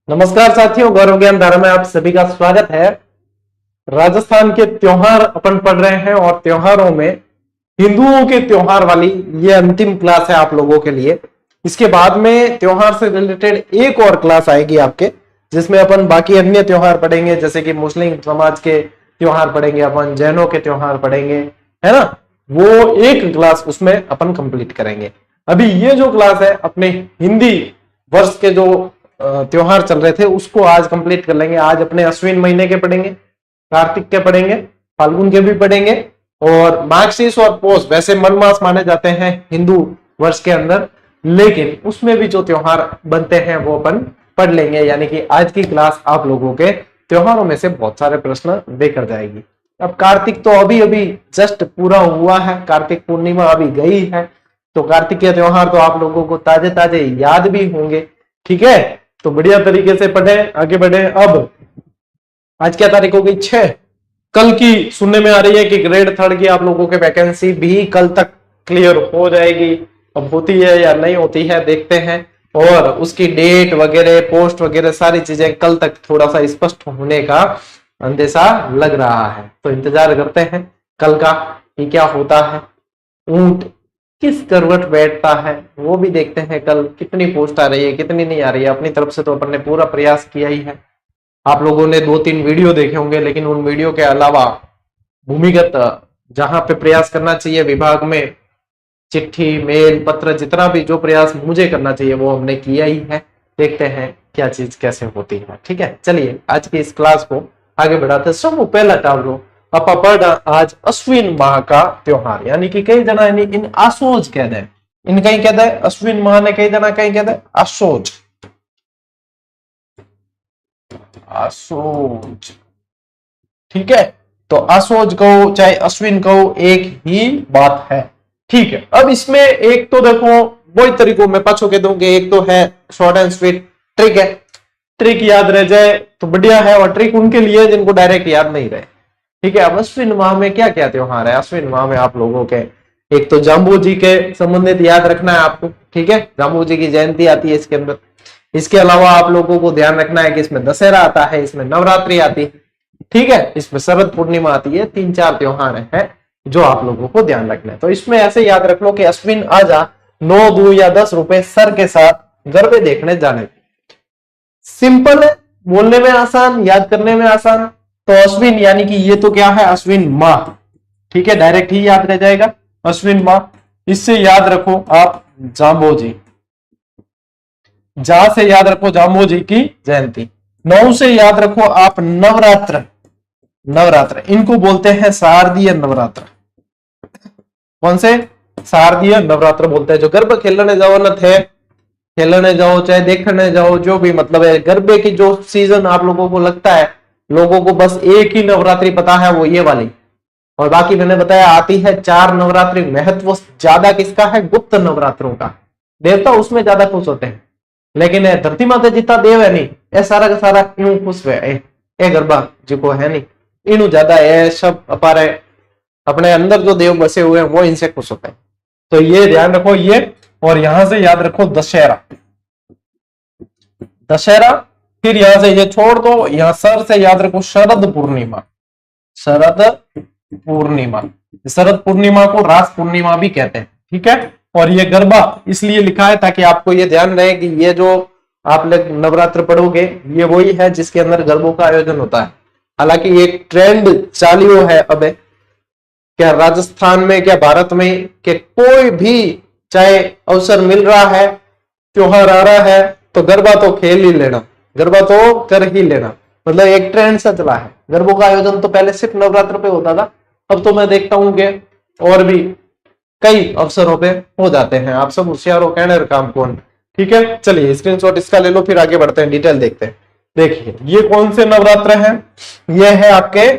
नमस्कार साथियों, गौरव ज्ञान धारा में आप सभी का स्वागत है। राजस्थान के त्योहार अपन पढ़ रहे हैं और त्योहारों में हिंदुओं के त्योहार वाली ये अंतिम क्लास है आप लोगों के लिए। इसके बाद में त्योहार से रिलेटेड एक और क्लास आएगी आपके, जिसमें अपन बाकी अन्य त्योहार पढ़ेंगे, जैसे कि मुस्लिम समाज के त्योहार पढ़ेंगे, अपन जैनों के त्योहार पढ़ेंगे, है ना। वो एक क्लास उसमें अपन कंप्लीट करेंगे। अभी ये जो क्लास है अपने हिंदी वर्ष के जो त्योहार चल रहे थे उसको आज कंप्लीट कर लेंगे। आज अपने अश्विन महीने के पढ़ेंगे, कार्तिक के पढ़ेंगे, फाल्गुन के भी पढ़ेंगे और मार्गशीर्ष और पौष वैसे मन मास माने जाते हैं हिंदू वर्ष के अंदर, लेकिन उसमें भी जो त्योहार बनते हैं वो अपन पढ़ लेंगे। यानी कि आज की क्लास आप लोगों के त्योहारों में से बहुत सारे प्रश्न देकर जाएगी। अब कार्तिक तो अभी अभी जस्ट पूरा हुआ है, कार्तिक पूर्णिमा अभी गई है, तो कार्तिक के त्योहार तो आप लोगों को ताजे ताजे याद भी होंगे। ठीक है, तो बढ़िया तरीके से पढ़े, आगे बढ़े। अब आज क्या तारीख हो गई? 6। कल की सुनने में आ रही है कि ग्रेड 3 की आप लोगों के वैकेंसी भी कल तक क्लियर हो जाएगी। अब होती है या नहीं होती है देखते हैं, और उसकी डेट वगैरह, पोस्ट वगैरह सारी चीजें कल तक थोड़ा सा स्पष्ट होने का अंदेशा लग रहा है। तो इंतजार करते हैं कल का कि क्या होता है, ऊंट किस करवट बैठता है वो भी देखते हैं। कल कितनी पोस्ट आ रही है, कितनी नहीं आ रही है। अपनी तरफ से तो अपन ने पूरा प्रयास किया ही है। आप लोगों ने 2-3 वीडियो देखे होंगे, लेकिन उन वीडियो के अलावा भूमिगत जहां पे प्रयास करना चाहिए विभाग में, चिट्ठी, मेल, पत्र, जितना भी जो प्रयास मुझे करना चाहिए वो हमने किया ही है। देखते हैं क्या चीज कैसे होती है। ठीक है, चलिए आज की इस क्लास को आगे बढ़ाते हैं। सब पहला टावरो अपा आज अश्विन माह का त्योहार, यानी कि कई जना इन आसोज कह दे, इन कहीं कहते हैं अश्विन माह ने, कई जना कहीं कहते हैं आसोज। आसोज, ठीक है, तो आसोज कहो चाहे अश्विन कहो एक ही बात है। ठीक है, अब इसमें एक तो देखो वही तरीकों में पाछो कह दूंगे, एक तो है शॉर्ट एंड स्वीट ट्रिक है। ट्रिक याद रह जाए तो बढ़िया है, और ट्रिक उनके लिए जिनको डायरेक्ट याद नहीं रहे। ठीक है, अब अश्विन माह में क्या क्या त्योहार है? अश्विन माह में आप लोगों के एक तो जाम्बू जी के संबंधित याद रखना है आपको। ठीक है, जाम्बू जी की जयंती आती है इसके अंदर। इसके अलावा आप लोगों को ध्यान रखना है कि इसमें दशहरा आता है, इसमें नवरात्रि आती है, ठीक है, इसमें शरद पूर्णिमा आती है। 3-4 त्योहार हैं जो आप लोगों को ध्यान रखना है। तो इसमें ऐसे याद रख लो कि अश्विन आजा 9, 2 या 10 रुपए सर के साथ गरबे देखने जाने। सिंपल है, बोलने में आसान, याद करने में आसान। तो अश्विन यानी कि ये तो क्या है? अश्विन माह। ठीक है, डायरेक्ट ही याद रह जाएगा अश्विन माह। इससे याद रखो आप जाम्बोजी, जा से याद रखो जाम्बो जी की जयंती। 9 से याद रखो आप नवरात्र। नवरात्र इनको बोलते हैं शारदीय नवरात्र। कौन से? शारदीय नवरात्र बोलते हैं। जो गरबा खेलने जाओ न थे, खेलने जाओ चाहे देखने जाओ, जो भी मतलब है, गरबे की जो सीजन आप लोगों को लगता है, लोगों को बस एक ही नवरात्रि पता है, वो ये वाली, और बाकी मैंने बताया आती है 4 नवरात्रि। महत्व ज्यादा किसका है? गुप्त नवरात्रों का। देवता उसमें ज्यादा खुश होते हैं, लेकिन धरती माता जितना देव है नहीं, ये सारा का सारा यूं खुश है, ए गरबा जी को है नहीं, इनू ज्यादा है सब अपारे अपने अंदर जो देव बसे हुए हैं वो इनसे खुश होते हैं। तो ये ध्यान रखो ये, और यहां से याद रखो दशहरा। दशहरा, फिर यहां से ये छोड़ दो, यहां सर से याद रखो शरद पूर्णिमा। शरद पूर्णिमा, शरद पूर्णिमा को रास पूर्णिमा भी कहते हैं। ठीक है, और ये गरबा इसलिए लिखा है ताकि आपको ये ध्यान रहे कि ये जो आप लोग नवरात्र पढ़ोगे ये वही है जिसके अंदर गरबों का आयोजन होता है। हालांकि एक ट्रेंड चालू है अब, क्या राजस्थान में, क्या भारत में, कि कोई भी चाहे अवसर मिल रहा है, त्योहार आ रहा है, तो गरबा तो खेल ही लेना, गरबा तो कर ही लेना। मतलब एक ट्रेंड सा चला है। गरबों का आयोजन तो पहले सिर्फ नवरात्र पे होता था, अब तो मैं देखता हूं कि और भी कई अवसरों पे हो जाते हैं। आप सब होशियार हो, कहने का काम कौन। ठीक है, चलिए स्क्रीनशॉट इसका ले लो, फिर आगे बढ़ते हैं, डिटेल देखते हैं। देखिए ये कौन से नवरात्र हैं? ये है आपके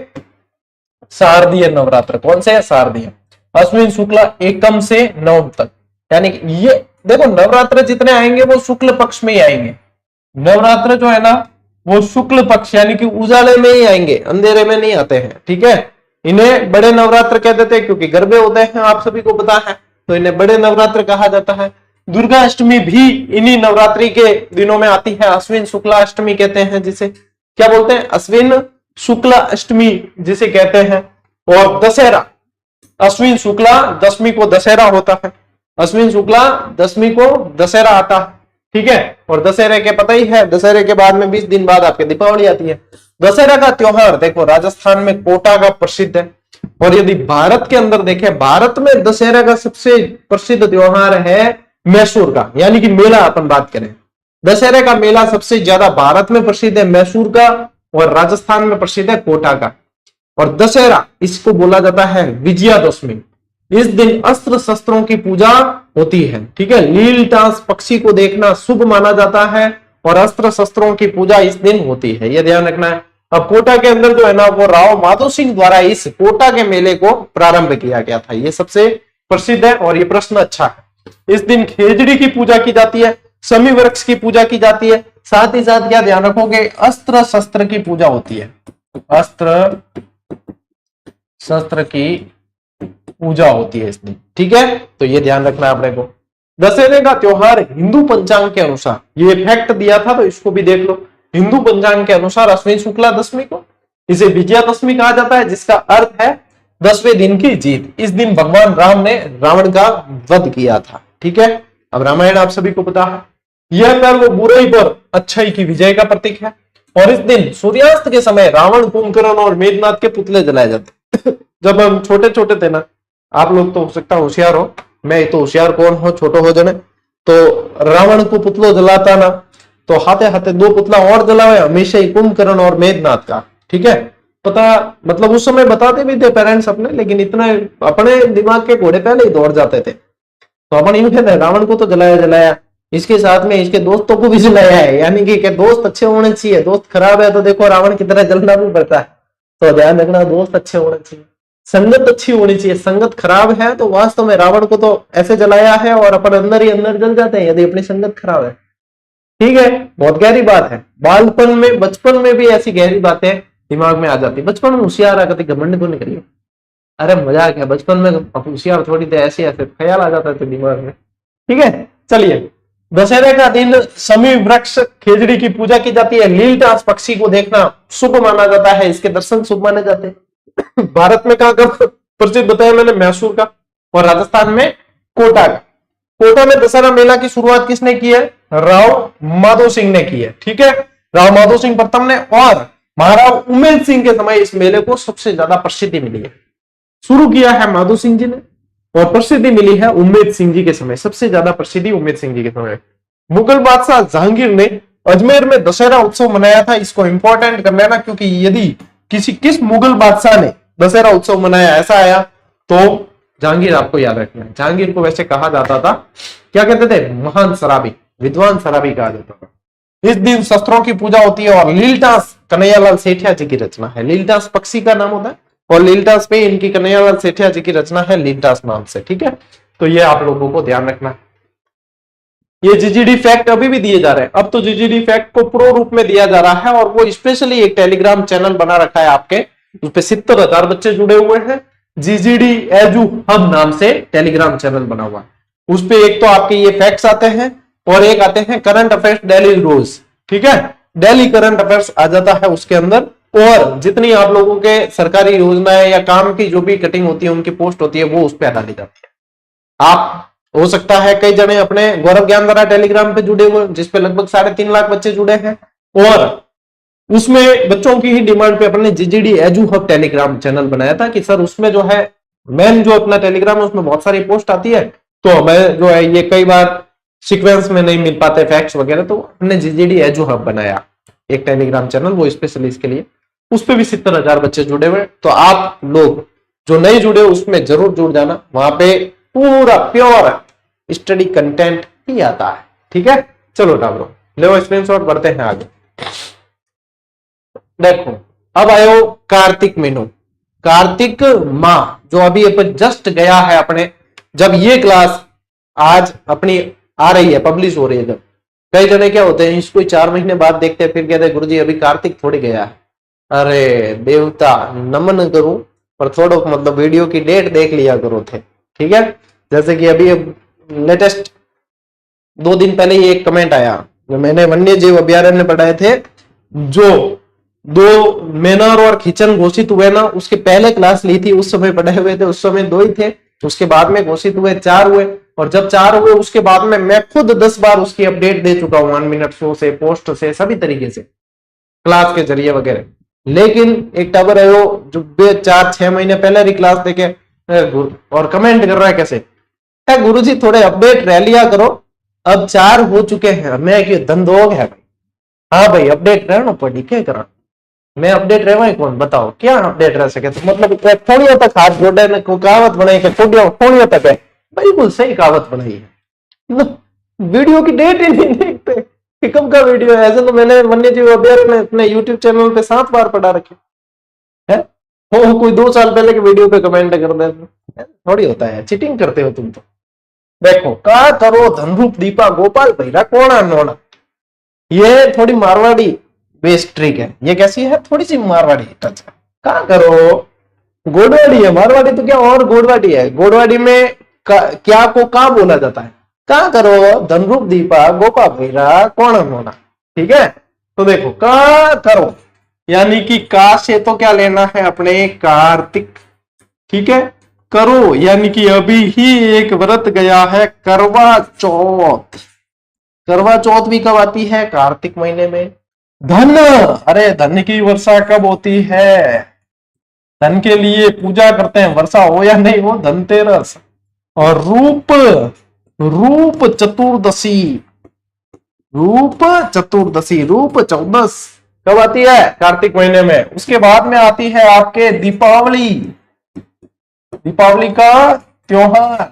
शारदीय नवरात्र। कौन से है? शारदीय। अश्विन शुक्ला एकम से नवम तक, यानी कि ये देखो नवरात्र जितने आएंगे वो शुक्ल पक्ष में ही आएंगे। नवरात्र जो है ना वो शुक्ल पक्ष यानी कि उजाले में ही आएंगे, अंधेरे में नहीं आते हैं। ठीक है, इन्हें बड़े नवरात्र कह देते हैं क्योंकि गरबे होते हैं, आप सभी को पता है, तो इन्हें बड़े नवरात्र कहा जाता है। दुर्गा अष्टमी भी इन्हीं नवरात्रि के दिनों में आती है। अश्विन शुक्ला अष्टमी कहते हैं जिसे, क्या बोलते हैं, अश्विन शुक्ला अष्टमी जिसे कहते हैं। और दशहरा, अश्विन शुक्ला दशमी को दशहरा होता है, अश्विन शुक्ला दशमी को दशहरा आता है, ठीक है। और दशहरे के पता ही है, दशहरे के बाद में 20 दिन बाद आपके दीपावली आती है। दशहरा का त्योहार देखो राजस्थान में कोटा का प्रसिद्ध है। और यदि भारत के अंदर देखें, भारत में दशहरा का सबसे प्रसिद्ध त्योहार है मैसूर का, यानी कि मेला अपन बात करें, दशहरे का मेला सबसे ज्यादा भारत में प्रसिद्ध है मैसूर का, और राजस्थान में प्रसिद्ध है कोटा का। और दशहरा इसको बोला जाता है विजयादशमी। इस दिन अस्त्र शस्त्रों की पूजा होती है, ठीक है। लील टांस पक्षी को देखना शुभ माना जाता है और अस्त्र शस्त्रों की पूजा इस दिन होती है, यह ध्यान रखना है। अब कोटा के अंदर जो है ना, वो राव माधो सिंह द्वारा इस कोटा के मेले को प्रारंभ किया गया था, ये सबसे प्रसिद्ध है। और ये प्रश्न अच्छा है। इस दिन खेजड़ी की पूजा की जाती है, शमी वृक्ष की पूजा की जाती है, साथ ही साथ क्या ध्यान रखोगे, अस्त्र शस्त्र की पूजा होती है, अस्त्र शस्त्र की पूजा होती है इस दिन, ठीक है। तो ये ध्यान रखना है अपने को। दशहरे का त्योहार हिंदू पंचांग के अनुसार, ये फैक्ट दिया था तो इसको भी देख लो, हिंदू पंचांग के अनुसार अश्विन शुक्ला दशमी को इसे विजयादशमी कहा जाता है, जिसका अर्थ है 10वें दिन की जीत। इस दिन भगवान राम ने रावण का वध किया था, ठीक है। अब रामायण आप सभी को पता है, यह पर्व बुराई पर अच्छाई की विजय का प्रतीक है। और इस दिन सूर्यास्त के समय रावण, कुंभकर्ण और मेघनाथ के पुतले जलाए जाते जब हम छोटे छोटे थे ना, आप लोग तो हो सकता है होशियार हो, मैं तो होशियार कौन हो, छोटो हो जने, तो रावण को पुतलो जलाता ना, तो हाथे हाथे 2 पुतला और जलावे, हमेशा ही कुंभकर्ण और मेघनाथ का, ठीक है। पता मतलब उस समय बताते भी थे पेरेंट्स अपने, लेकिन इतना अपने दिमाग के घोड़े पहले ही दौड़ जाते थे। तो अपन यूं कहते हैं रावण को तो जलाया जलाया, इसके साथ में इसके दोस्तों को भी जलाया है, यानी कि दोस्त अच्छे होने चाहिए, दोस्त खराब है तो देखो रावण की तरह जलना भी पड़ता है। तो ध्यान रखना, दोस्त अच्छे होने चाहिए, संगत अच्छी होनी चाहिए। संगत खराब है तो वास्तव में रावण को तो ऐसे जलाया है और अपन अंदर ही अंदर जल जाते हैं यदि अपनी संगत खराब है, ठीक है। बहुत गहरी बात है, बालपन में बचपन में भी ऐसी गहरी बातें दिमाग में आ जाती। बचपन में होशियार आ, कभी घमंड तो नहीं करिए, अरे मजाक है, बचपन में होशियार थोड़ी थे, ऐसे ऐसे ख्याल आ जाता है दिमाग में, ठीक है। चलिए, दशहरे का दिन शमी वृक्ष खेजड़ी की पूजा की जाती है। लील टांस पक्षी को देखना शुभ माना जाता है, इसके दर्शन शुभ माने जाते हैं। भारत में कहां का प्रसिद्ध बताया मैंने, मैसूर का, और राजस्थान में कोटा का। कोटा में दशहरा मेला की शुरुआत किसने की है, राव माधो सिंह ने की है, ठीक है। राव माधो सिंह प्रथम ने, और महाराव उमेद सिंह के समय इस मेले को सबसे ज्यादा प्रसिद्धि मिली है। शुरू किया है माधो सिंह जी ने और प्रसिद्धि मिली है उमेद सिंह जी के समय, सबसे ज्यादा प्रसिद्धि उमेद सिंह जी के समय। मुगल बादशाह जहांगीर ने अजमेर में दशहरा उत्सव मनाया था, इसको इंपॉर्टेंट कर लेना, क्योंकि यदि किस मुगल बादशाह ने दशहरा उत्सव मनाया ऐसा आया तो जहांगीर आपको याद रखना है। जहांगीर को वैसे कहा जाता था, क्या कहते थे, महान शराबी, विद्वान शराबी कहा जाता था। इस दिन शस्त्रों की पूजा होती है। और लीलटास कन्हैयालाल सेठिया जी की रचना है, लीलटास पक्षी का नाम होता है और लीलटास पे इनकी कन्हैयालाल सेठिया जी की रचना है लीलटास नाम से, ठीक है। तो ये आप लोगों को ध्यान रखना है। ये जीजीडी फैक्ट अभी भी दिए जा रहे हैं, अब तो जीजीडी फैक्ट को प्रो रूप में दिया जा रहा है और वो स्पेशली एक टेलीग्राम चैनल बना रखा है आपके, उस पे 70,000 बच्चे जुड़े हुए हैं। जीजीडी एजू हब नाम से टेलीग्राम चैनल बना हुआ है, उस पे एक तो आपके ये फैक्ट्स आते हैं और एक आते हैं करंट अफेयर्स डेली रोज, ठीक है। डेली करंट अफेयर्स आ जाता है उसके अंदर, और जितनी आप लोगों के सरकारी योजनाएं या काम की जो भी कटिंग होती है उनकी पोस्ट होती है वो उस पर डाली जाती है। आप हो सकता है कई जने अपने गौरव ज्ञान द्वारा टेलीग्राम पे जुड़े हुए, जिसपे लगभग 3.5 लाख बच्चे जुड़े हैं, और उसमें बच्चों की ही डिमांड पे अपने जीजीडी एजू हब टेलीग्राम चैनल बनाया था कि सर उसमें जो है मेन जो अपना टेलीग्राम है उसमें बहुत सारी पोस्ट आती है, तो हमें जो है ये कई बार सीक्वेंस में नहीं मिल पाते फैक्ट्स वगैरह, तो हमने जीजीडी एजू हब बनाया एक टेलीग्राम चैनल, वो स्पेशली इसके लिए। उस पर भी 70,000 बच्चे जुड़े हुए, तो आप लोग जो नहीं जुड़े उसमें जरूर जुड़ जाना, वहां पे पूरा प्योर स्टडी कंटेंट ही आता है, ठीक है। चलो टाबरो लो स्क्रीनशॉट, बढ़ते हैं आगे। देखो अब आयो कार्तिक महीनो, कार्तिक माह जो अभी जस्ट गया है अपने, जब ये क्लास आज अपनी आ रही है, पब्लिश हो रही है, जब कई जने क्या होते हैं इसको 4 महीने बाद देखते हैं, फिर कहते हैं गुरुजी अभी कार्तिक थोड़ी गया है। अरे देवता नमन करूं, पर थोड़ा मतलब वीडियो की डेट देख लिया करो थे, ठीक है। जैसे कि अभी लेटेस्ट 2 दिन पहले ही एक कमेंट आया, जो मैंने वन्य जीव अभ्यारण्य पढ़ाए थे, जो 2 मैनर और खिचन घोषित हुए ना, उसके पहले क्लास ली थी, उस समय पढ़े हुए थे, उस समय 2 ही थे, उसके बाद में घोषित हुए 4 हुए, और जब 4 हुए उसके बाद में मैं खुद 10 बार उसकी अपडेट दे चुका हूं, 1 मिनट शो से, पोस्ट से, सभी तरीके से, क्लास के जरिए वगैरह। लेकिन एक टाबर है वो जो 4-6 महीने पहले क्लास देके और कमेंट कर रहा है कैसे, गुरुजी थोड़े अपडेट रह लिया करो, अब 4 हो चुके हैं, मैं क्यों धंधोग है भाई। हाँ भाई अपडेट रहना पड़ी, क्या करा मैं अपडेट रहवा कौन, बताओ क्या अपडेट रह सके, तो मतलब थोड़ियों तक हाथ जोड़े ने कहावत बनाई कि थोड़ियों तक है, बिल्कुल सही कहावत बनाई है। वीडियो की डेट ही नहीं देखते कि कब का वीडियो है। ऐसे तो मैंने वन्य जीव अभ्यारण्य अपने यूट्यूब चैनल पे 7 बार पढ़ा रखे है, वो कोई 2 साल पहले के वीडियो पे कमेंट कर दे, थोड़ी होता है, चीटिंग करते हो तुम तो। देखो का करो धनरूप दीपा गोपाल भैरा कोणा नोना, ये थोड़ी मारवाड़ी बेस्ट ट्रिक है। ये कैसी है, थोड़ी सी मारवाड़ी टच है। का करो गोडवाड़ी है, मारवाड़ी तो क्या और गोडवाड़ी है। गोडवाड़ी में क्या को का बोला जाता है, का करो धनरूप दीपा गोपा भैरा कौन होना, ठीक है। तो देखो का करो यानी कि का से तो क्या लेना है अपने, कार्तिक, ठीक है। करो यानी कि अभी ही एक व्रत गया है, करवा चौथ। करवा चौथ भी कब आती है, कार्तिक महीने में। धन, अरे धन की वर्षा कब होती है, धन के लिए पूजा करते हैं, वर्षा हो या नहीं हो, धनतेरस। और रूप, रूप चतुर्दशी, रूप चतुर्दशी, रूप चौदस कब आती है, कार्तिक महीने में। उसके बाद में आती है आपके दीपावली, दीपावली का त्योहार।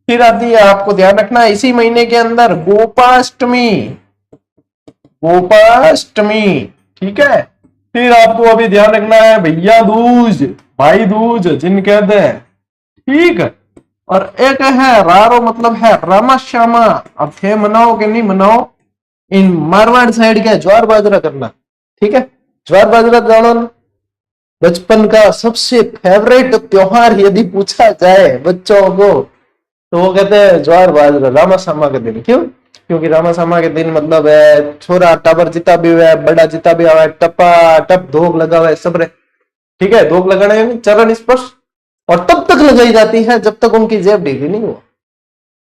फिर आती है, आपको ध्यान रखना इसी महीने के अंदर, गोपाष्टमी, गोपाष्टमी, ठीक है। फिर आपको अभी ध्यान रखना है भैया दूज, भाई दूज जिन कहते हैं, ठीक है। और एक है रारो, मतलब है रामा श्यामा। अब थे मनाओ कि नहीं मनाओ, इन मारवाड़ साइड के ज्वार बाजरा करना, ठीक है। ज्वार बाजरा जानो ना, बचपन का सबसे फेवरेट त्योहार यदि पूछा जाए बच्चों को, तो वो कहते हैं ज्वार बाजरा रामा श्यामा के दिन। क्यों, क्योंकि रामा श्यामा के दिन मतलब है छोरा टाबर जिता भी हुआ है, बड़ा जिता भी हुआ है, टपा टप धोख लगा हुआ है सब रे, ठीक है। धोख लगाने चरण स्पर्श, और तब तक लगाई जाती है जब तक उनकी जेब ढीली नहीं हो,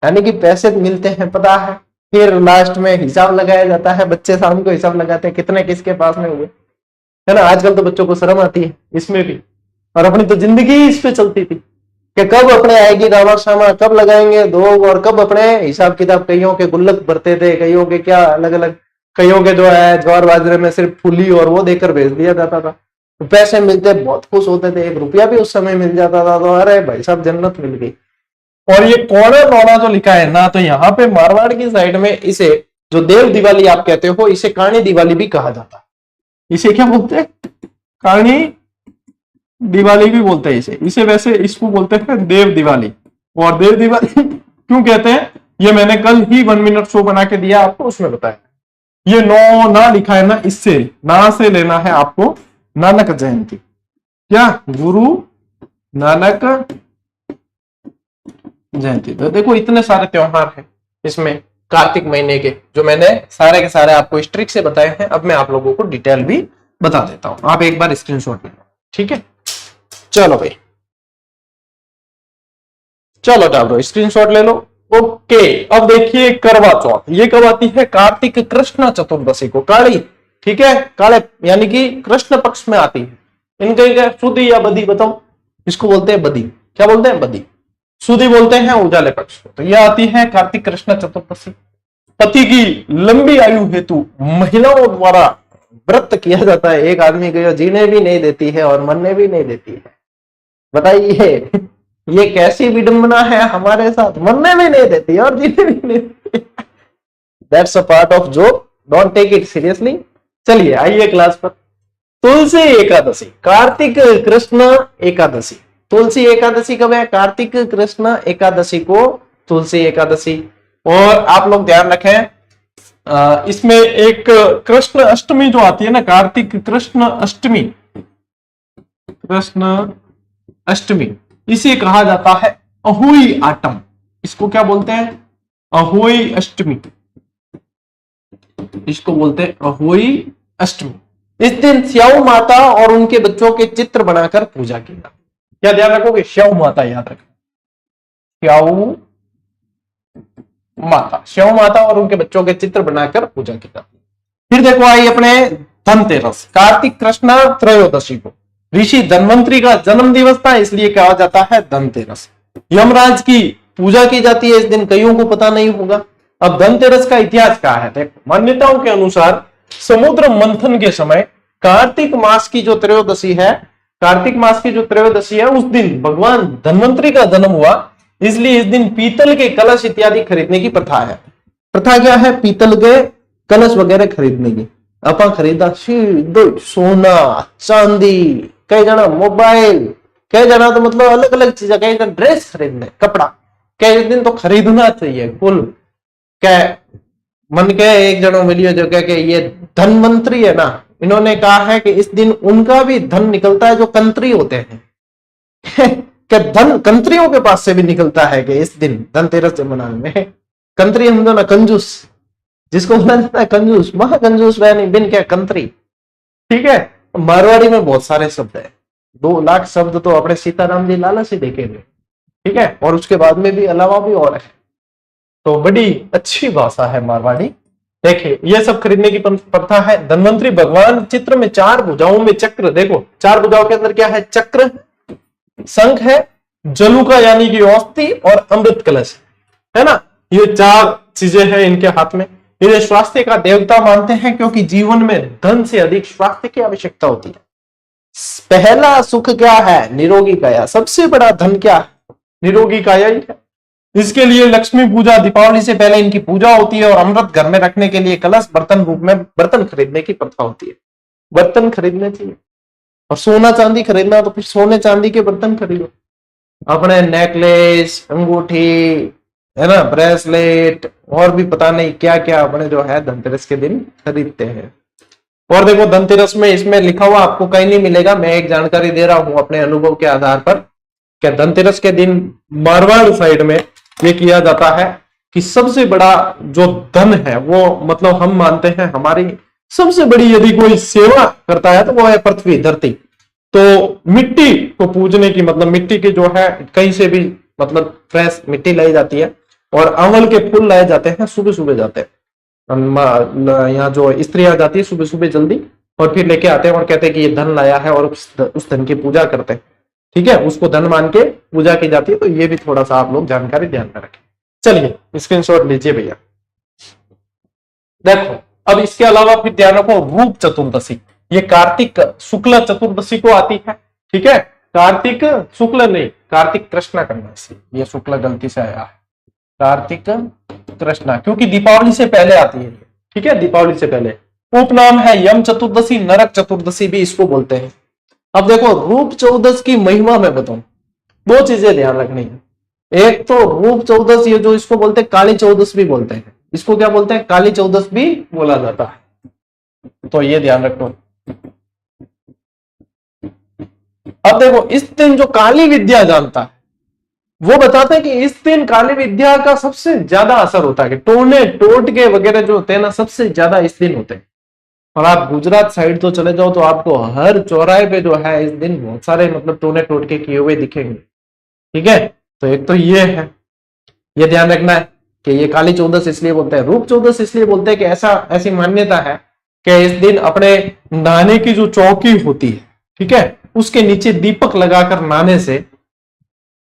यानी कि पैसे मिलते हैं पता है। फिर लास्ट में हिसाब लगाया जाता है, बच्चे शाम को हिसाब लगाते हैं कितने किसके पास में हुए, है ना। आजकल तो बच्चों को शर्म आती है इसमें भी, और अपनी तो जिंदगी इस पे चलती थी कि कब अपने आएगी रामा श्यामा, कब लगाएंगे दो, और कब अपने हिसाब किताब। कईयों के गुल्लक भरते थे, कईयों के क्या अलग अलग, कईयों के जो है ज्वार बाजरे में सिर्फ फूली और वो देकर भेज दिया जाता था, तो पैसे मिलते बहुत खुश होते थे, 1 रुपया भी उस समय मिल जाता था, तो अरे भाई साहब जन्नत मिल गई। और ये कोना नौना जो लिखा है ना, तो यहाँ पे मारवाड़ की साइड में इसे जो देव दिवाली आप कहते हो, इसे काणी दिवाली भी कहा जाता है। इसे क्या बोलते हैं, काणी दिवाली भी बोलते हैं इसे वैसे इसको बोलते हैं देव दिवाली। और देव दिवाली क्यों कहते हैं, ये मैंने कल ही 1 मिनट शो बना के दिया आपको, उसमें बताया। ये नौ ना लिखा है ना, इससे ना से लेना है आपको नानक जयंती, क्या गुरु नानक जयंती। तो देखो इतने सारे त्योहार हैं इसमें कार्तिक महीने के, जो मैंने सारे के सारे आपको इस ट्रिक से बताए हैं। अब मैं आप लोगों को डिटेल भी बता देता हूं, आप एक बार स्क्रीनशॉट ले लो, ठीक है। चलो भाई, चलो टाबरो स्क्रीनशॉट ले लो, ओके। अब देखिए करवा चौथ, ये कब आती है, कार्तिक कृष्ण चतुर्दशी को, काली, ठीक है, काले यानी कि कृष्ण पक्ष में आती है। इनके सुधी या बदी बताओ, इसको बोलते हैं बदी, क्या बोलते हैं, बदी। सुधी बोलते हैं उजाले पक्ष को। तो यह आती है कार्तिक कृष्ण चतुर्दशी। पति की लंबी आयु हेतु महिलाओं द्वारा व्रत किया जाता है। एक आदमी को जीने भी नहीं देती है और मरने भी नहीं देती है, बताइए ये कैसी विडंबना है हमारे साथ, मरने भी नहीं देती और जीने भी नहीं देती। That's a part of joke, don't take it seriously. चलिए आइए क्लास पर। तुलसी एकादशी, कार्तिक कृष्ण एकादशी। तुलसी एकादशी कब है, कार्तिक कृष्ण एकादशी को तुलसी एकादशी। और आप लोग ध्यान रखें, इसमें एक कृष्ण अष्टमी जो आती है ना, कार्तिक कृष्ण अष्टमी, कृष्ण अष्टमी, इसे कहा जाता है अहोई आटम। इसको क्या बोलते हैं, अहोई अष्टमी, इसको बोलते हैं अहोई अष्टमी। इस दिन स्याऊ माता और उनके बच्चों के चित्र बनाकर पूजा की जाती है। क्या ध्यान रखोगे? स्याऊ माता याद रखो, स्याऊ माता, स्याऊ माता और उनके बच्चों के चित्र बनाकर पूजा की जाती है। फिर देखो आई अपने धनतेरस, कार्तिक कृष्ण त्रयोदशी को ऋषि धन्वंतरी का जन्म दिवस था, इसलिए कहा जाता है धनतेरस। यमराज की पूजा की जाती है इस दिन, कईयों को पता नहीं होगा। अब धनतेरस का इतिहास क्या है? देखो, मान्यताओं के अनुसार समुद्र मंथन के समय कार्तिक मास की जो त्रयोदशी है, कार्तिक मास की जो त्रयोदशी है उस दिन भगवान धन्वंतरी का जन्म हुआ, इसलिए इस दिन पीतल के कलश इत्यादि खरीदने की प्रथा है। प्रथा क्या है? पीतल के कलश वगैरह खरीदने की। अपा खरीदा सोना चांदी, कई जना मोबाइल, कई जना तो मतलब अलग अलग चीजें, कई जना ड्रेस खरीदने, कपड़ा, कई दिन तो खरीदना चाहिए फुल। क्या मन के एक जनो मिलियो जो कह के ये धनवंतरी है ना, इन्होंने कहा है कि इस दिन उनका भी धन निकलता है जो कंत्री होते हैं। क्या धन कंत्रियों के पास से भी निकलता है कि इस दिन धनतेरस मनाने में? कंत्री हम ना कंजूस, जिसको बोला जाता है कंजूस, महा कंजूस वह बिन क्या कंत्री। ठीक है, मारवाड़ी में बहुत सारे शब्द है, 2 लाख शब्द तो अपने सीताराम जी लाला से देखेंगे। ठीक है, और उसके बाद में भी अलावा भी और है, तो बड़ी अच्छी भाषा है मारवाड़ी। देखिए ये सब खरीदने की प्रथा है। धन्वंतरी भगवान चित्र में 4 भुजाओं में चक्र, देखो 4 भुजाओं के अंदर क्या है? चक्र, शंख है, जलुका यानी कि औषधि और अमृत कलश है ना, ये 4 चीजें हैं इनके हाथ में। इन्हें स्वास्थ्य का देवता मानते हैं क्योंकि जीवन में धन से अधिक स्वास्थ्य की आवश्यकता होती है। पहला सुख क्या है? निरोगी काया। सबसे बड़ा धन क्या है? निरोगी काया ही है। इसके लिए लक्ष्मी पूजा, दीपावली से पहले इनकी पूजा होती है, और अमृत घर में रखने के लिए कलश, बर्तन रूप में बर्तन खरीदने की प्रथा होती है। बर्तन खरीदने चाहिए, और सोना चांदी खरीदना तो फिर सोने चांदी के बर्तन खरीदो। अपने नेकलेस, अंगूठी है ना, ब्रेसलेट, और भी पता नहीं क्या क्या अपने जो है धनतेरस के दिन खरीदते हैं। और देखो धनतेरस में इसमें लिखा हुआ आपको कहीं नहीं मिलेगा, मैं एक जानकारी दे रहा हूं अपने अनुभव के आधार पर। क्या धनतेरस के दिन मारवाड़ साइड में ये किया जाता है कि सबसे बड़ा जो धन है वो, मतलब हम मानते हैं हमारी सबसे बड़ी यदि कोई सेवा करता है तो वो है पृथ्वी, धरती। तो मिट्टी को पूजने की, मतलब मिट्टी के जो है कहीं से भी मतलब फ्रेश मिट्टी लाई जाती है, और अमल के फूल लाए जाते हैं, सुबह सुबह जाते हैं। यहाँ जो स्त्रियां जाती है सुबह सुबह जल्दी, और फिर लेके आते हैं और कहते हैं कि ये धन लाया है, और उस धन की पूजा करते हैं। ठीक है, उसको धन मान के पूजा की जाती है। तो ये भी थोड़ा सा आप लोग जानकारी ध्यान में रखें। चलिए स्क्रीनशॉट लीजिए भैया। देखो अब इसके अलावा फिर ध्यान रखो रूप चतुर्दशी, ये कार्तिक शुक्ल चतुर्दशी को आती है। ठीक है, कार्तिक शुक्ल नहीं, कार्तिक कृष्ण करना, ये शुक्ल गलती से आया है, कार्तिक कृष्णा, क्योंकि दीपावली से पहले आती है। ठीक है, दीपावली से पहले। उपनाम है यम चतुर्दशी, नरक चतुर्दशी भी इसको बोलते हैं। अब देखो रूप चौदस की महिमा में बताऊं, 2 चीजें ध्यान रखनी है। एक तो रूप चौदस, ये जो इसको बोलते हैं काली चौदस भी बोलते हैं, इसको क्या बोलते हैं? काली चौदस भी बोला जाता है, तो ये ध्यान रखो। अब देखो इस दिन जो काली विद्या जानता है वो बताते हैं कि इस दिन काली विद्या का सबसे ज्यादा असर होता है, कि टोने टोटके वगैरह जो होते हैं ना सबसे ज्यादा इस दिन होते हैं। और आप गुजरात साइड तो चले जाओ तो आपको हर चौराहे पे जो है इस दिन बहुत सारे मतलब टोने टोटके किए हुए दिखेंगे। ठीक है, तो एक तो ये है, ये ध्यान रखना है कि ये काली चौदस इसलिए बोलते हैं। रूप चौदस इसलिए बोलते हैं कि ऐसी मान्यता है कि इस दिन अपने नहाने की जो चौकी होती है, ठीक है, उसके नीचे दीपक लगाकर नहाने से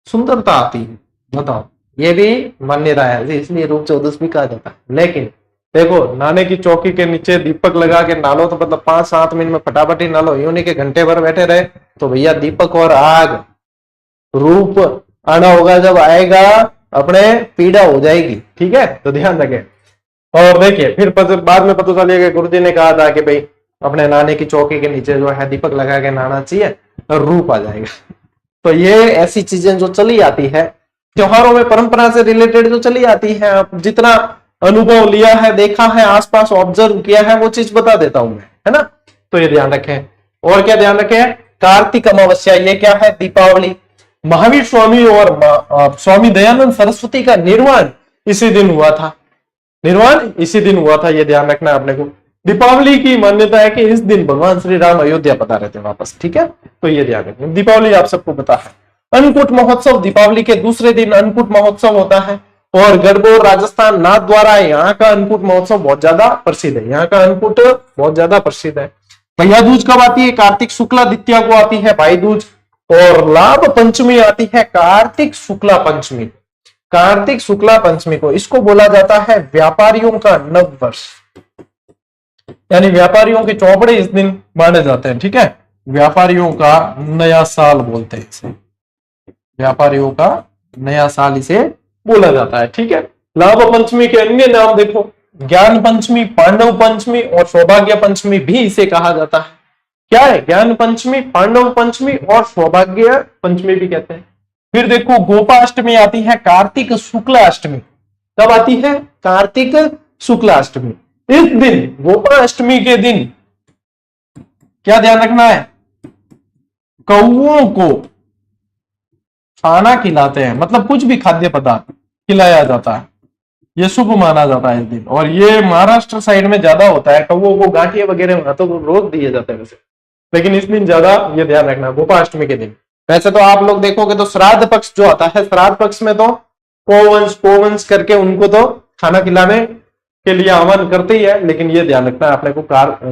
सुंदरता आती है। बताओ, ये भी मान्यता है, इसलिए रूप चौदस भी कहा जाता है। लेकिन देखो नहाने की चौकी के नीचे दीपक लगा के नहा लो तो मतलब 5-7 मिनट में फटाफट ही नहा लो, यूं नहीं के घंटे भर बैठे रहे तो भैया दीपक और आग रूप आना होगा, जब आएगा अपने पीड़ा हो जाएगी। ठीक है, तो ध्यान रखें। और देखिए फिर बाद में पता चलेगा गुरु जी ने कहा था कि भाई अपने नहाने की चौकी के नीचे जो है दीपक लगा के नहाना चाहिए और रूप आ जाएगा। तो ये ऐसी चीजें जो चली आती है त्योहारों में, परंपरा से रिलेटेड जो चली आती है, जितना अनुभव लिया है, देखा है, आसपास ऑब्जर्व किया है, वो चीज बता देता हूं मैं, है ना। तो ये ध्यान रखें। और क्या ध्यान रखें? कार्तिक अमावस्या, ये क्या है? दीपावली। महावीर स्वामी और स्वामी दयानंद सरस्वती का निर्वाण इसी दिन हुआ था। निर्वाण इसी दिन हुआ था, ये ध्यान रखना है आपने को। दीपावली की मान्यता है कि इस दिन भगवान श्री राम अयोध्या पधारे थे वापस, ठीक है, तो ये ध्यान रखना। दीपावली आप सबको पता है। अन्नकूट महोत्सव, दीपावली के दूसरे दिन अन्नकूट महोत्सव होता है और गढ़बोर राजस्थान नाथ द्वारा यहाँ का अन्नकूट महोत्सव बहुत ज्यादा प्रसिद्ध है। यहाँ का अन्नकूट बहुत ज्यादा प्रसिद्ध है। भैया दूज कब आती है? कार्तिक शुक्ला द्वितीया को आती है भाई दूज। और लाभ पंचमी आती है कार्तिक शुक्ला पंचमी। कार्तिक शुक्ला पंचमी को, इसको बोला जाता है व्यापारियों का नव वर्ष, यानी व्यापारियों के चौपड़े इस दिन माने जाते हैं, ठीक है। व्यापारियों का नया साल बोलते हैं इसे, व्यापारियों का नया साल इसे बोला जाता है, ठीक है। लाभ पंचमी के अन्य नाम देखो, ज्ञान पंचमी, पांडव पंचमी और सौभाग्य पंचमी भी इसे कहा जाता है। क्या है? ज्ञान पंचमी, पांडव पंचमी और सौभाग्य पंचमी भी कहते हैं। फिर देखो गोपाष्टमी आती है कार्तिक शुक्ला अष्टमी। कब आती है? कार्तिक शुक्ला अष्टमी। इस दिन, गोपाष्टमी के दिन, क्या ध्यान रखना है? कौओं को खाना खिलाते हैं, मतलब कुछ भी खाद्य पदार्थ खिलाया जाता है, ये शुभ माना जाता है इस दिन। और ये महाराष्ट्र साइड में ज्यादा होता है, कौओं को गांठिया वगैरह तो रोज दिए जाते हैं वैसे, लेकिन इस दिन ज्यादा ये ध्यान रखना, गोपाष्टमी के दिन। वैसे तो आप लोग देखोगे तो श्राद्ध पक्ष जो आता है, श्राद्ध पक्ष में तो गोवंश करके उनको तो खाना खिलाने के लिए आह्वान करते ही है, लेकिन ये ध्यान रखना है आपने को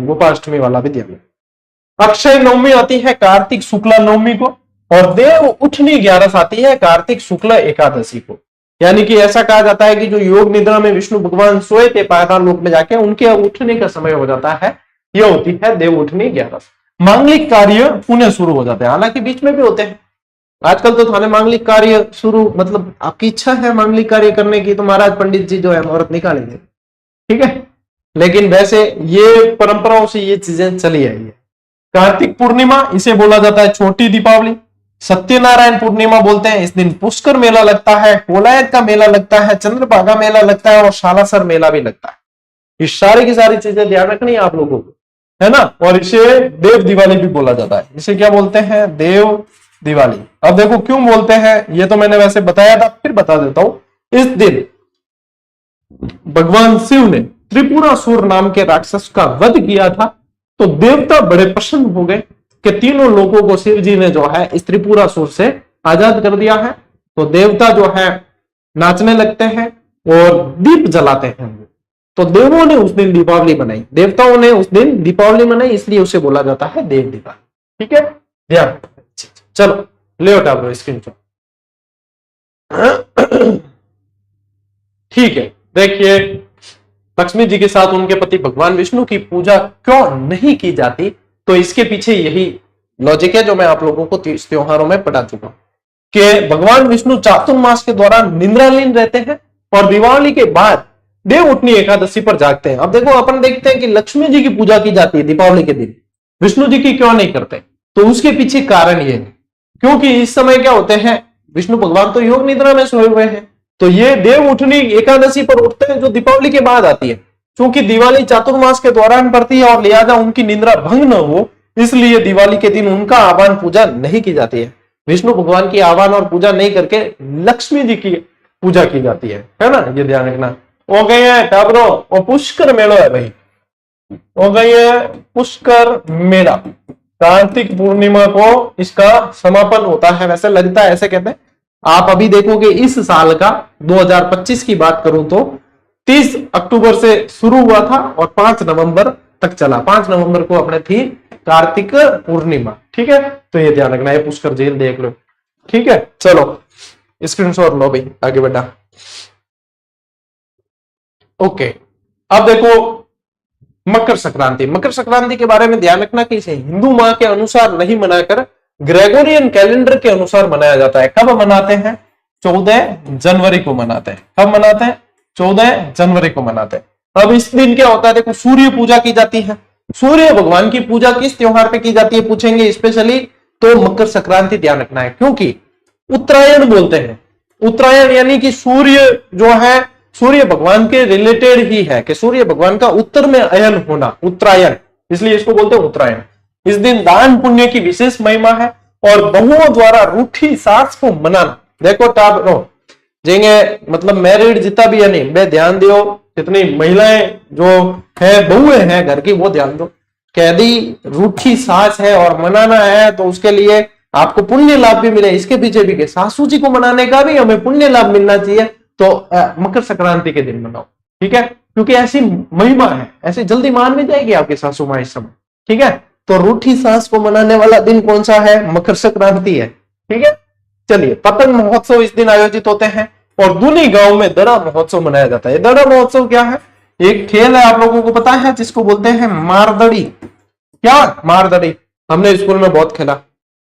गोपाष्टमी वाला भी ध्यान रखना। अक्षय नवमी आती है कार्तिक शुक्ला नवमी को और देव उठनी 11 आती है कार्तिक शुक्ला एकादशी को। यानी कि ऐसा कहा जाता है कि जो योग निद्रा में विष्णु भगवान सोए थे पाताल लोक में जाके, उनके उठने का समय हो जाता है, यह होती है देव उठनी 11। मांगलिक कार्य पुनः शुरू हो जाते हैं, हालांकि बीच में भी होते हैं। आजकल तो थाने मांगलिक कार्य शुरू, मतलब आपकी इच्छा है मांगलिक कार्य करने की तो महाराज पंडित जी जो है मुहूर्त निकालेंगे, ठीक है, लेकिन वैसे ये परंपराओं से ये चीजें चली आई है। कार्तिक पूर्णिमा, इसे बोला जाता है छोटी दीपावली। सत्यनारायण पूर्णिमा बोलते हैं, इस दिन पुष्कर मेला लगता है, कोलायत का मेला लगता है, चंद्रभागा मेला लगता है और शालासर मेला भी लगता है। ये सारी की सारी चीजें ध्यान रखनी है आप लोगों को, है ना। और इसे देव दिवाली भी बोला जाता है। इसे क्या बोलते हैं? देव दिवाली। अब देखो क्यों बोलते हैं, ये तो मैंने वैसे बताया था, फिर बता देता हूं। इस दिन भगवान शिव ने त्रिपुरासुर नाम के राक्षस का वध किया था, तो देवता बड़े प्रसन्न हो गए कि तीनों लोगों को शिव जी ने जो है इस त्रिपुरासुर से आजाद कर दिया है। तो देवता जो है नाचने लगते हैं और दीप जलाते हैं। तो देवों ने उस दिन दीपावली मनाई, देवताओं ने उस दिन दीपावली मनाई, इसलिए उसे बोला जाता है देव दीपावली, ठीक है। ध्यान, चलो ले उठा लो स्क्रीनशॉट, ठीक है। देखिए लक्ष्मी जी के साथ उनके पति भगवान विष्णु की पूजा क्यों नहीं की जाती, तो इसके पीछे यही लॉजिक है जो मैं आप लोगों को त्योहारों में पढ़ा चुका हूं कि भगवान विष्णु चातुर्मास के दौरान निद्रालीन रहते हैं और दिवाली के बाद देव उठनी एकादशी पर जागते हैं। अब देखो अपन देखते हैं कि लक्ष्मी जी की पूजा की जाती है दीपावली के दिन, विष्णु जी की क्यों नहीं करते, तो उसके पीछे कारण ये है क्योंकि इस समय क्या होते हैं, विष्णु भगवान तो योग निद्रा में सोए हुए हैं, तो ये देव उठनी एकादशी पर उठते हैं जो दीपावली के बाद आती है। क्योंकि दिवाली चातुर्मास के दौरान पड़ती है और लिहाजा उनकी निद्रा भंग न हो, इसलिए दिवाली के दिन उनका आह्वान पूजा नहीं की जाती है। विष्णु भगवान की आह्वान और पूजा नहीं करके लक्ष्मी जी की पूजा की जाती है ना, ये ध्यान रखना। हो गए हैं टाबरो, और पुष्कर मेला है भाई, हो गई है पुष्कर मेला। कार्तिक पूर्णिमा को इसका समापन होता है, वैसे लगता है ऐसे कहते हैं। आप अभी देखोगे इस साल का 2025 की बात करूं तो 30 अक्टूबर से शुरू हुआ था और 5 नवंबर तक चला। 5 नवंबर को अपने थी कार्तिक पूर्णिमा, ठीक है। तो ये ध्यान रखना है, पुष्कर झील देख लो, ठीक है। चलो स्क्रीनशॉट लो भाई, आगे बढ़ा। ओके, अब देखो मकर संक्रांति। मकर संक्रांति के बारे में ध्यान रखना कि इसे हिंदू माह के अनुसार नहीं मनाकर ग्रेगोरियन कैलेंडर के अनुसार मनाया जाता है। कब मनाते हैं? 14 जनवरी को मनाते हैं। कब मनाते हैं? 14 जनवरी को मनाते हैं। अब इस दिन क्या होता है, देखो सूर्य पूजा की जाती है। सूर्य भगवान की पूजा किस त्योहार पे की जाती है पूछेंगे स्पेशली, तो मकर संक्रांति ध्यान रखना है, क्योंकि उत्तरायण बोलते हैं। उत्तरायण यानी कि सूर्य जो है सूर्य भगवान के रिलेटेड ही है, कि सूर्य भगवान का उत्तर में अयन होना, उत्तरायण, इसलिए इसको बोलते हैं उत्तरायण। इस दिन दान पुण्य की विशेष महिमा है और बहुओं द्वारा रूठी सास को मनाना। देखो टाबरो, जेंगे मतलब मैरिड जितना भी है नहीं, बे ध्यान दियो, जितनी महिलाएं जो है बहुएं हैं घर की वो ध्यान दो। कैदी रूठी सास है और मनाना है तो उसके लिए आपको पुण्य लाभ भी मिले, इसके पीछे भी के सासू जी को मनाने का भी हमें पुण्य लाभ मिलना चाहिए, तो मकर संक्रांति के दिन मनाओ, ठीक है, क्योंकि ऐसी महिमा है, ऐसे जल्दी मान नहीं जाएगी आपकी सासू माँ इस समय, ठीक है। तो रूठी सास को मनाने वाला दिन कौन सा है? मकर संक्रांति है, ठीक है। चलिए, पतंग महोत्सव इस दिन आयोजित होते हैं और दूनी गांव में दड़ा महोत्सव मनाया जाता है। दड़ा महोत्सव क्या है? एक खेल है, आप लोगों को पता है, जिसको बोलते हैं मारदड़ी। क्या? मारदड़ी। हमने स्कूल में बहुत खेला।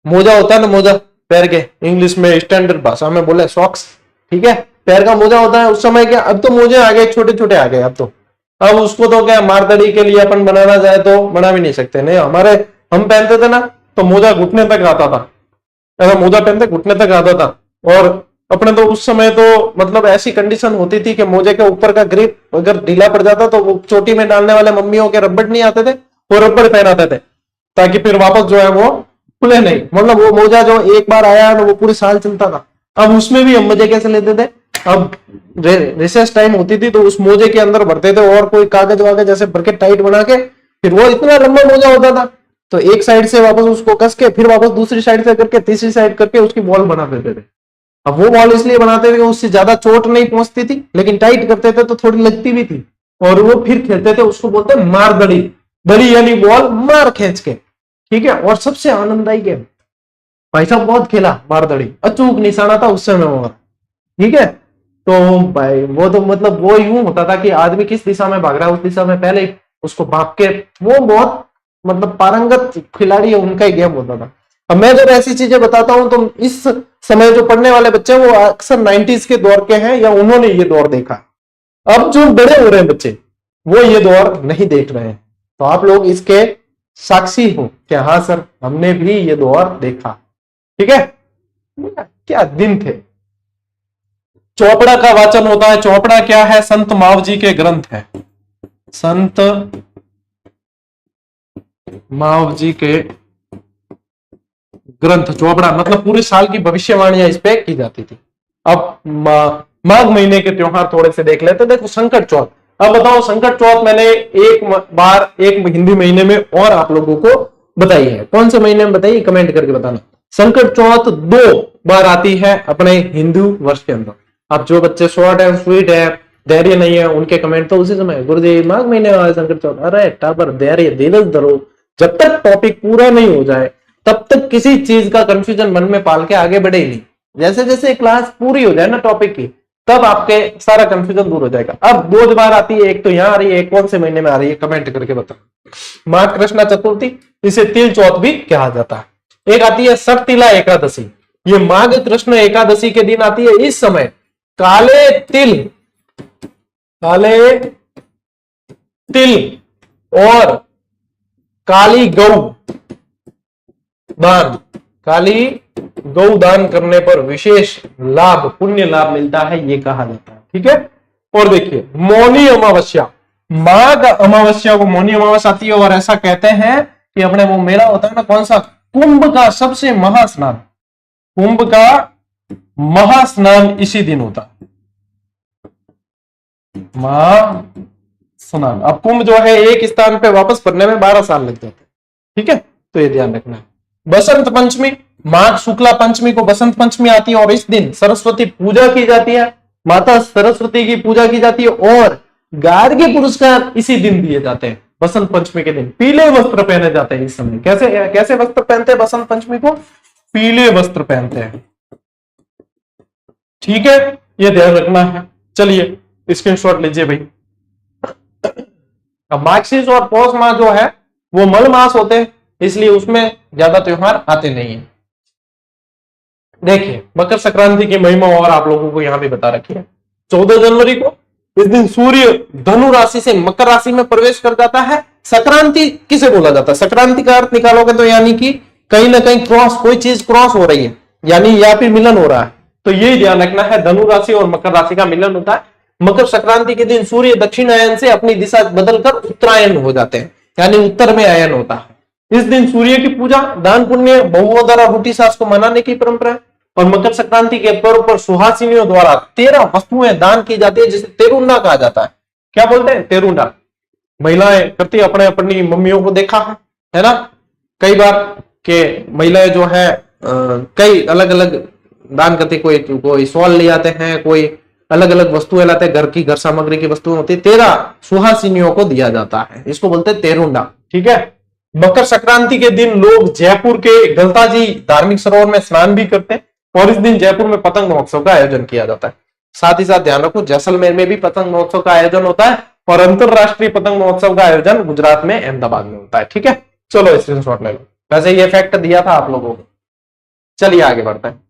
मोजा होता है ना, मोजा पैर के, इंग्लिश में स्टैंडर्ड भाषा में बोले सॉक्स, ठीक है, पैर का मोजा होता है। उस समय क्या, अब तो मोजे आ गए, छोटे छोटे आ गए अब उसको तो क्या मारदड़ी के लिए अपन बनाना जाए तो बना भी नहीं सकते। नहीं, हम पहनते थे ना तो मोजा घुटने तक आता था, ऐसा मोजा पहनते घुटने तक आता था। और अपने तो उस समय तो मतलब ऐसी कंडीशन होती थी कि मोजे के ऊपर का ग्रिप अगर ढीला पड़ जाता तो वो चोटी में डालने वाले मम्मियों के रबड़ नहीं आते थे, वो रबड़ पहनाते थे ताकि फिर वापस जो है वो खुले नहीं। मतलब वो मोजा जो एक बार आया है वो पूरे साल चलता था। अब उसमें भी हम मजे कैसे लेते थे, अब रिसेस टाइम होती थी तो उस मोजे के अंदर भरते थे और कोई कागज वागज जैसे भर के टाइट बना के, फिर वो इतना लंबा मोजा होता था तो एक साइड से वापस उसको कस के फिर वापस दूसरी साइड से करके तीसरी साइड करके उसकी बॉल बना देते थे। अब वो बॉल इसलिए बनाते थे कि उससे ज्यादा चोट नहीं पहुंचती थी, लेकिन टाइट करते थे तो थोड़ी लगती भी थी, और वो फिर खेलते थे। उसको बोलते हैं मारदड़ी, दड़ी यानी बॉल मार खींच के, ठीक है। और सबसे आनंददायी गेम, भाई साहब बहुत खेला मारदड़ी, अचूक निशाना था उस समय वो, ठीक है। तो भाई वो तो मतलब वो यूं होता था कि आदमी किस दिशा में भाग रहा है उस दिशा में पहले ही उसको भाग के, वो बहुत मतलब पारंगत खिलाड़ी है, उनका ही गेम होता था। अब मैं जब ऐसी चीजें बताता हूं तो इस समय जो पढ़ने वाले बच्चे हैं वो अक्सर 90s के दौर के हैं या उन्होंने ये दौर देखा। अब जो बड़े हो रहे हैं बच्चे वो ये दौर नहीं देख रहे हैं, तो आप लोग इसके साक्षी हो कि हाँ सर हमने भी ये दौर देखा, ठीक है। क्या दिन थे। चौपड़ा का वाचन होता है। चौपड़ा क्या है? संत मावजी के ग्रंथ है, संत मावजी के ग्रंथ चौपड़ा, मतलब पूरे साल की भविष्यवाणियां इस पे की जाती थी। अब माघ महीने के त्योहार थोड़े से देख लेते। देखो संकट चौथ, अब बताओ संकट चौथ मैंने एक बार एक हिंदी महीने में और आप लोगों को बताई है, कौन से महीने में बताइए, कमेंट करके बताना। संकट चौथ 2 बार आती है अपने हिंदू वर्ष के अंदर। अब जो बच्चे शॉर्ट है, स्वीट है, धैर्य नहीं है, उनके कमेंट तो उसी समय, गुरुजी माघ महीने में आए संकट चौथ। अरे टाबर धैर्य धीरज धरो, जब तक टॉपिक पूरा नहीं हो जाए तब तक किसी चीज का कंफ्यूजन मन में पाल के आगे बढ़े ही नहीं। जैसे जैसे क्लास पूरी हो जाए ना टॉपिक की, तब आपके सारा कंफ्यूजन दूर हो जाएगा। अब 2 बार आती है, एक तो यहाँ आ रही है, कौन से महीने में आ रही है, कमेंट करके बताओ। माघ कृष्णा चतुर्थी, इसे तिल चौथ भी कहा जाता है। एक आती है सरतिला एकादशी, ये माघ कृष्ण एकादशी के दिन आती है। इस समय काले तिल और काली गौ दान करने पर विशेष लाभ, पुण्य लाभ मिलता है, ये कहा जाता है, ठीक है। और देखिए मौनी अमावस्या, माघ अमावस्या को मौनी अमावस्या आती है और ऐसा कहते हैं कि अपने वो मेला होता है ना, कौन सा, कुंभ का सबसे महास्नान, कुंभ का महास्नान इसी दिन होता है, महास्नान। अब कुंभ जो है एक स्थान पे वापस भरने में 12 साल लग जाते हैं, ठीक है, तो ये ध्यान रखना है। बसंत पंचमी, माघ शुक्ला पंचमी को बसंत पंचमी आती है और इस दिन सरस्वती पूजा की जाती है, माता सरस्वती की पूजा की जाती है और गार्गी पुरस्कार इसी दिन दिए जाते हैं। बसंत पंचमी के दिन पीले वस्त्र पहने जाते हैं। इस समय कैसे कैसे वस्त्र पहनते हैं बसंत पंचमी को? पीले वस्त्र पहनते हैं, ठीक है, ये ध्यान रखना है। चलिए स्क्रीनशॉट लीजिए भाई। अब मार्क्सिस और पौष माह जो है वो मल मास होते हैं, इसलिए उसमें ज्यादा त्योहार आते नहीं है। देखिए मकर संक्रांति की महिमा और आप लोगों को यहां भी बता रखी है। 14 जनवरी को इस दिन सूर्य धनु राशि से मकर राशि में प्रवेश कर जाता है। संक्रांति किसे बोला जाता है? संक्रांति का अर्थ निकालोगे तो यानी कि कहीं ना कहीं क्रॉस, कोई चीज क्रॉस हो रही है, यानी या फिर मिलन हो रहा है, तो ये ध्यान रखना है, धनु राशि और मकर राशि का मिलन होता है। मकर संक्रांति के दिन सूर्य दक्षिणायन से अपनी दिशा बदलकर उत्तरायण हो जाते हैं, यानी उत्तर में आयन होता है। इस दिन सूर्य की पूजा, दान पुण्य, बहुओं द्वारा रूठी सास को मनाने की परंपरा है। और मकर संक्रांति के पर्व पर सुहासिनियों द्वारा 13 वस्तुएं दान की जाती है, जिसे तेरुंडा कहा जाता है। क्या बोलते हैं? तेरुंडा। महिलाएं करती, अपने अपनी मम्मियों को देखा है ना, कई बार के महिलाएं जो है कई अलग अलग दान करती, कोई शॉल ले आते हैं, कोई अलग अलग वस्तुएं लाते हैं, घर सामग्री की वस्तुएं होती है, 13 सुहासिनियों को दिया जाता है, इसको बोलते हैं तेरुंडा। ठीक है। मकर संक्रांति के दिन लोग जयपुर के गलताजी धार्मिक सरोवर में स्नान भी करते हैं, और इस दिन जयपुर में पतंग महोत्सव का आयोजन किया जाता है। साथ ही साथ ध्यान रखो, जैसलमेर में भी पतंग महोत्सव का आयोजन होता है, और अंतरराष्ट्रीय पतंग महोत्सव का आयोजन गुजरात में अहमदाबाद में होता है। ठीक है, चलो स्क्रीनशॉट ले लो। वैसे ये फैक्ट दिया था आप लोगों को। चलिए आगे बढ़ते हैं।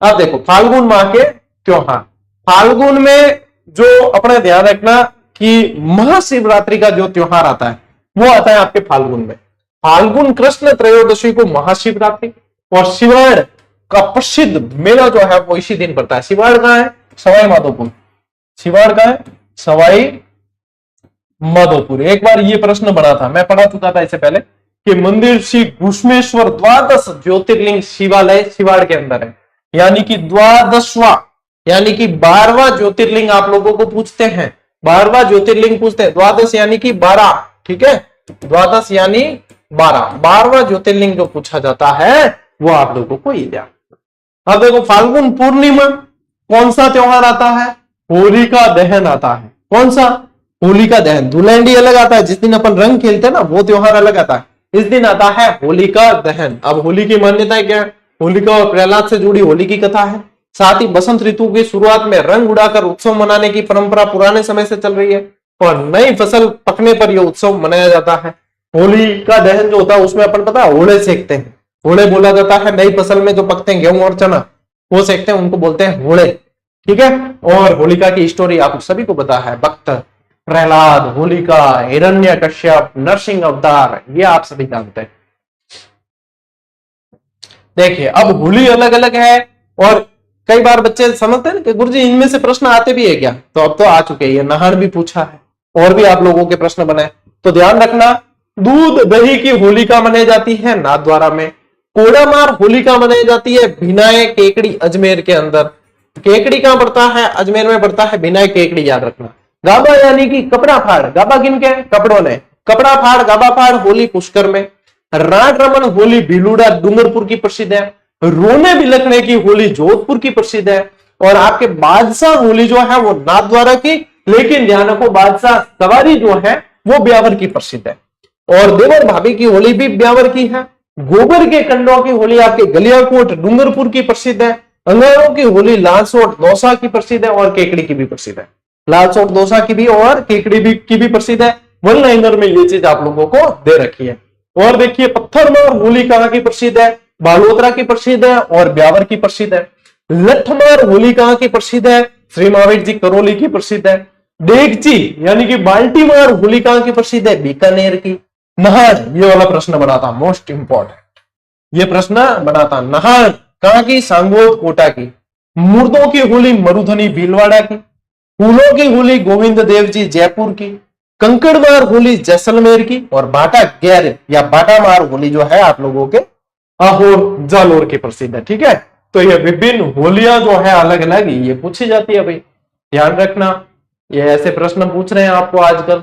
अब देखो, फाल्गुन माह के त्योहार। फाल्गुन में जो अपने ध्यान रखना कि महाशिवरात्रि का जो त्योहार आता है वो आता है आपके फाल्गुन में। फाल्गुन कृष्ण त्रयोदशी को महाशिवरात्रि और शिवाड़ का प्रसिद्ध मेला जो है वो इसी दिन पड़ता है। शिवाड़ कहां है? सवाई माधोपुर। शिवाड़ कहां है? सवाई माधोपुर। एक बार ये प्रश्न बना था, मैं पढ़ा चुका था इससे पहले, कि मंदिर श्री घुष्मेश्वर द्वादश ज्योतिर्लिंग शिवालय शिवाड़ के अंदर है, यानी कि द्वादशवा, यानी कि 12वां ज्योतिर्लिंग आप लोगों को पूछते हैं, 12वां ज्योतिर्लिंग पूछते हैं। द्वादश यानी कि 12, ठीक है, द्वादश यानी 12, 12वां ज्योतिर्लिंग जो पूछा जाता है वो आप लोगों को ये याद। अब देखो, फाल्गुन पूर्णिमा कौन सा त्योहार आता है? होलिका दहन आता है। कौन सा? होलिका दहन। धुलंडी अलग आता है, जिस दिन अपन रंग खेलते हैं ना, वो त्योहार अलग आता है। इस दिन आता है होलिका दहन। अब होली की मान्यता क्या है? होलिका और प्रहलाद से जुड़ी होली की कथा है। साथ ही बसंत ऋतु की शुरुआत में रंग उड़ाकर उत्सव मनाने की परंपरा पुराने समय से चल रही है, और नई फसल पकने पर यह उत्सव मनाया जाता है। होली का दहन जो होता है उसमें अपन पता है होले सेकते हैं। होले बोला जाता है नई फसल में जो पकते हैं, गेहूं और चना वो सेकते हैं, उनको बोलते हैं होले। ठीक है। और होलिका की स्टोरी आप सभी को पता है, भक्त प्रहलाद, होलिका, हिरण्यकश्यप, नरसिंह अवतार, ये आप सभी जानते हैं। देखिए, अब होली अलग अलग है, और कई बार बच्चे समझते हैं कि गुरुजी इनमें से प्रश्न आते भी है क्या? तो अब तो आ चुके हैं। नहान भी पूछा है, और भी आप लोगों के प्रश्न बने, तो ध्यान रखना। दूध दही की होलिका मनाई जाती है नाथद्वारा में। कोड़ामार होलिका मनाई जाती है भिनाए केकड़ी अजमेर के अंदर। केकड़ी कहां पड़ता है? अजमेर में पड़ता है भिनाए केकड़ी, याद रखना। गाबा यानी कि कपड़ा फाड़, गाबा किन के? कपड़ों ने। कपड़ा फाड़, गाबा फाड़ होली पुष्कर में। राट रमन होली भीलुड़ा डूंगरपुर की प्रसिद्ध है। रोने बिलखने की होली जोधपुर की प्रसिद्ध है। और आपके बादशाह होली जो है वो नाथद्वारा की, लेकिन ध्यान रखो बादशाह सवारी जो है वो ब्यावर की प्रसिद्ध है। और देवर भाभी की होली भी ब्यावर की है। गोबर के कंडों की होली आपके गलियाकोट डूंगरपुर की प्रसिद्ध है। अंगारों की होली लालसोट दौसा की प्रसिद्ध है, और केकड़ी की भी प्रसिद्ध है। लालसोट दौसा की भी और केकड़ी भी की भी प्रसिद्ध है। वन लाइनर में ये चीज आप लोगों को दे रखी है। और देखिए, पत्थरमार होली कहां की प्रसिद्ध है? बालोतरा की प्रसिद्ध है और ब्यावर की प्रसिद्ध है। लठमार होली कहां की प्रसिद्ध है? श्री महावीर जी करौली की प्रसिद्ध है। डेगची यानी कि बाल्टी मार होली कहां की प्रसिद्ध है? बीकानेर की। नहान, ये वाला प्रश्न बना था, मोस्ट इंपॉर्टेंट ये प्रश्न बना था। नहान कहां की? सांगोद कोटा की। मुर्दों की होली मरुधनी भीलवाड़ा की। फूलों की होली गोविंद देव जी जयपुर की। कंकड़मार होली जैसलमेर की। और बाटा गैर या बाटा मार होली जो है आप लोगों के अहोर जालोर की प्रसिद्ध है। ठीक है, तो ये विभिन्न होलियां जो है अलग अलग ये पूछी जाती है भाई, ध्यान रखना। ये ऐसे प्रश्न पूछ रहे हैं आपको आजकल।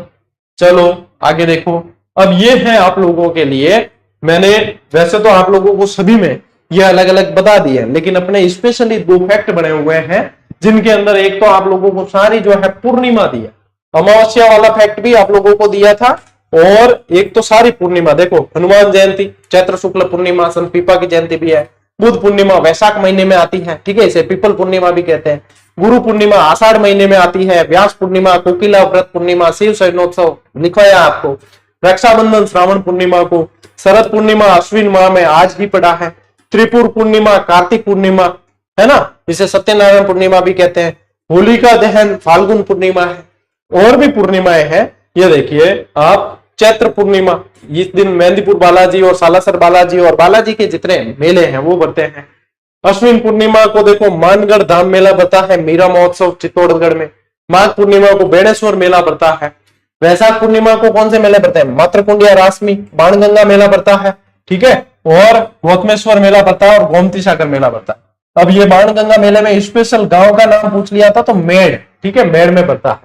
चलो आगे देखो। अब ये है आप लोगों के लिए, मैंने वैसे तो आप लोगों को सभी में ये अलग अलग बता दिए, लेकिन अपने स्पेशली 2 फैक्ट बने हुए हैं, जिनके अंदर एक तो आप लोगों को सारी जो है पूर्णिमा दी है, अमावस्या वाला फैक्ट भी आप लोगों को दिया था, और एक तो सारी पूर्णिमा। देखो, हनुमान जयंती चैत्र शुक्ल पूर्णिमा, संत पीपा की जयंती भी है। बुध पूर्णिमा वैशाख महीने में आती है, ठीक है, इसे पीपल पूर्णिमा भी कहते हैं। गुरु पूर्णिमा आषाढ़ महीने में आती है। व्यास पूर्णिमा, कोकिला व्रत पूर्णिमा, शिव शयनोत्सव लिखवाया आपको। रक्षाबंधन श्रावण पूर्णिमा को। शरद पूर्णिमा अश्विन माह में आज ही पड़ा है। त्रिपुर पूर्णिमा कार्तिक पूर्णिमा है ना, जिसे सत्यनारायण पूर्णिमा भी कहते हैं। होलिका दहन फाल्गुन पूर्णिमा है। और भी पूर्णिमाएं हैं, ये देखिए आप, चैत्र पूर्णिमा, इस दिन मेहंदीपुर बालाजी और सालासर बालाजी और बालाजी के जितने मेले हैं वो बढ़ते हैं। अश्विन पूर्णिमा को देखो मानगढ़ धाम मेला बढ़ता है, मीरा महोत्सव चित्तौड़गढ़ में। माघ पूर्णिमा को बेणेश्वर मेला बढ़ता है। वैशाख पूर्णिमा को कौन से मेले बढ़ते हैं? मातृकुंडिया रासमी बाणगंगा मेला बढ़ता है, ठीक है, और गौतमेश्वर मेला बढ़ता है और गोमती सागर मेला बढ़ता है। अब ये बाणगंगा मेले में स्पेशल गांव का नाम पूछ लिया था तो मेड़, ठीक है, मेड़ में पड़ता है।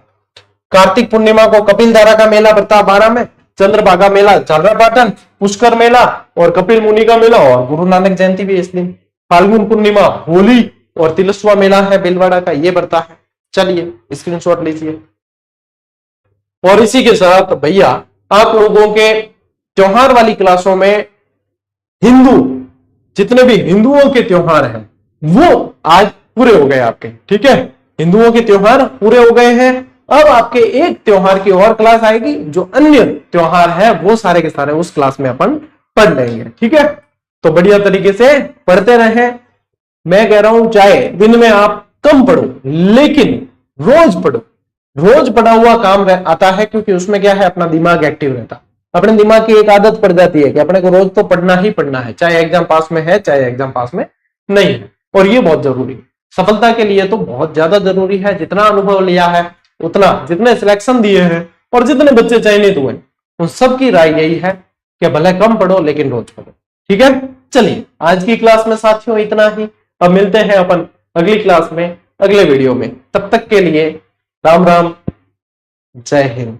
कार्तिक पूर्णिमा को कपिल धारा का मेला पड़ता है बारा में, चंद्रभागा मेला झालरापाटन, पुष्कर मेला और कपिल मुनि का मेला, और गुरु नानक जयंती भी इस दिन। फाल्गुन पूर्णिमा होली और तिलस्वा मेला है बिलवाड़ा का, ये बढ़ता है। चलिए स्क्रीनशॉट लीजिए। और इसी के साथ भैया आप लोगों के त्योहार वाली क्लासों में हिंदू, जितने भी हिंदुओं के त्योहार हैं वो आज पूरे हो गए आपके, ठीक है, हिंदुओं के त्योहार पूरे हो गए हैं। अब आपके एक त्योहार की और क्लास आएगी, जो अन्य त्योहार है वो सारे के सारे उस क्लास में अपन पढ़ लेंगे, ठीक है। तो बढ़िया तरीके से पढ़ते रहें। मैं कह रहा हूं चाहे दिन में आप कम पढ़ो लेकिन रोज पढ़ो। रोज पढ़ा हुआ काम आता है, क्योंकि उसमें क्या है, अपना दिमाग एक्टिव रहता। अपने दिमाग की एक आदत पड़ जाती है कि अपने को रोज तो पढ़ना ही पढ़ना है, चाहे एग्जाम पास में है चाहे एग्जाम पास में नहीं है। और ये बहुत जरूरी है, सफलता के लिए तो बहुत ज्यादा जरूरी है। जितना अनुभव लिया है उतना, जितने सिलेक्शन दिए हैं और जितने बच्चे चयनित हुए, उन सबकी राय यही है कि भले कम पढ़ो लेकिन रोज पढ़ो, ठीक है। चलिए आज की क्लास में साथियों इतना ही। अब मिलते हैं अपन अगली क्लास में, अगले वीडियो में। तब तक के लिए राम राम, जय हिंद।